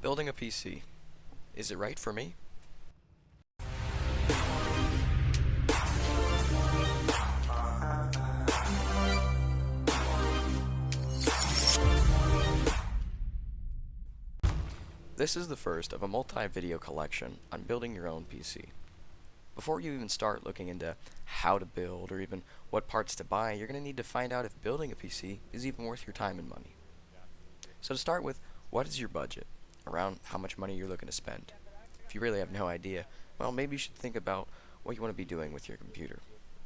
Building a PC. Is it right for me? This is the first of a multi-video collection on building your own PC. Before you even start looking into how to build or even what parts to buy, you're going to need to find out if building a PC is even worth your time and money. So to start with, what is your budget? Around how much money you're looking to spend. If you really have no idea, well, maybe you should think about what you want to be doing with your computer.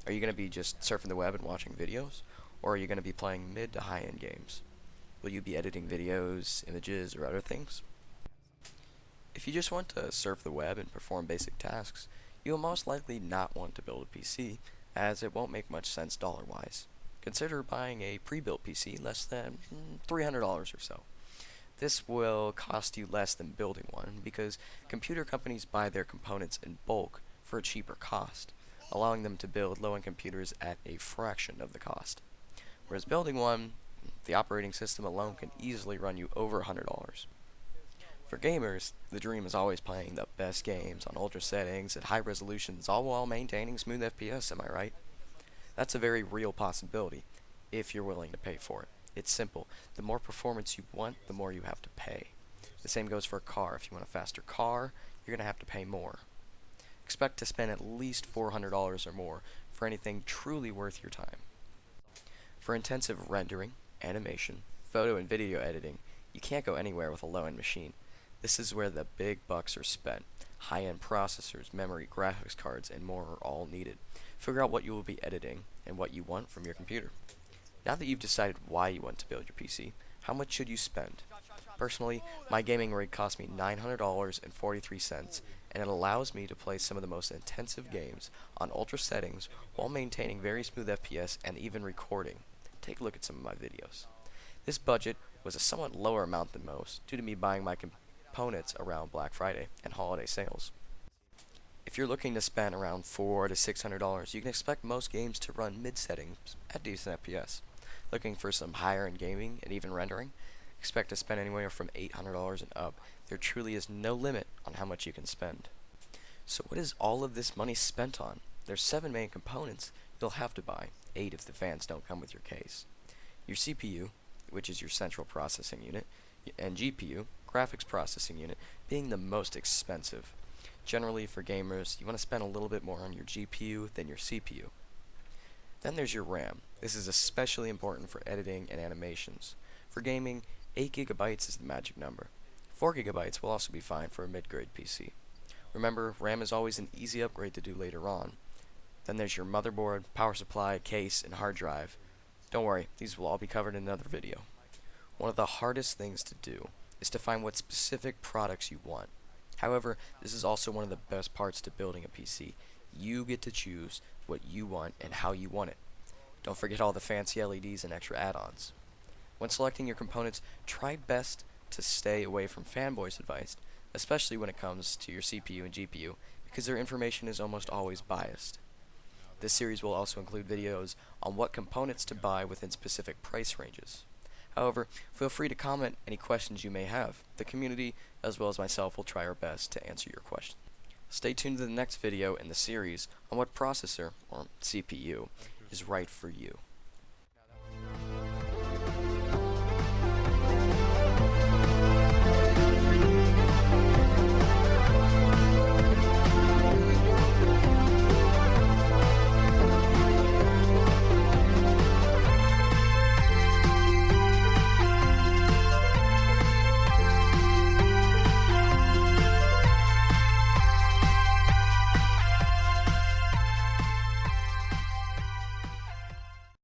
Are you going to be just surfing the web and watching videos? Or are you going to be playing mid to high-end games? Will you be editing videos, images, or other things? If you just want to surf the web and perform basic tasks, you will most likely not want to build a PC, as it won't make much sense dollar-wise. Consider buying a pre-built PC less than $300 or so. This will cost you less than building one because computer companies buy their components in bulk for a cheaper cost, allowing them to build low-end computers at a fraction of the cost. Whereas building one, the operating system alone can easily run you over $100. For gamers, the dream is always playing the best games on ultra settings at high resolutions, all while maintaining smooth FPS, am I right? That's a very real possibility, if you're willing to pay for it. It's simple. The more performance you want, the more you have to pay. The same goes for a car. If you want a faster car, you're going to have to pay more. Expect to spend at least $400 or more for anything truly worth your time. For intensive rendering, animation, photo and video editing, you can't go anywhere with a low-end machine. This is where the big bucks are spent. High-end processors, memory, graphics cards, and more are all needed. Figure out what you will be editing and what you want from your computer. Now that you've decided why you want to build your PC, how much should you spend? Personally, my gaming rig cost me $900.43, and it allows me to play some of the most intensive games on ultra settings while maintaining very smooth FPS and even recording. Take a look at some of my videos. This budget was a somewhat lower amount than most due to me buying my components around Black Friday and holiday sales. If you're looking to spend around $400 to $600, you can expect most games to run mid settings at decent FPS. Looking for some higher end gaming and even rendering, expect to spend anywhere from $800 and up. There truly is no limit on how much you can spend. So what is all of this money spent on? There's 7 main components you'll have to buy, 8 if the fans don't come with your case. Your CPU, which is your central processing unit, and GPU, graphics processing unit, being the most expensive. Generally, for gamers, you want to spend a little bit more on your GPU than your CPU. Then there's your RAM. This is especially important for editing and animations. For gaming, 8 GB is the magic number. 4 GB will also be fine for a mid-grade PC. Remember, RAM is always an easy upgrade to do later on. Then there's your motherboard, power supply, case, and hard drive. Don't worry, these will all be covered in another video. One of the hardest things to do is to find what specific products you want. However, this is also one of the best parts to building a PC. You get to choose what you want and how you want it. Don't forget all the fancy LEDs and extra add-ons. When selecting your components, try best to stay away from fanboys' advice, especially when it comes to your CPU and GPU, because their information is almost always biased. This series will also include videos on what components to buy within specific price ranges. However, feel free to comment any questions you may have. The community, as well as myself, will try our best to answer your questions. Stay tuned to the next video in the series on what processor, or CPU, is right for you.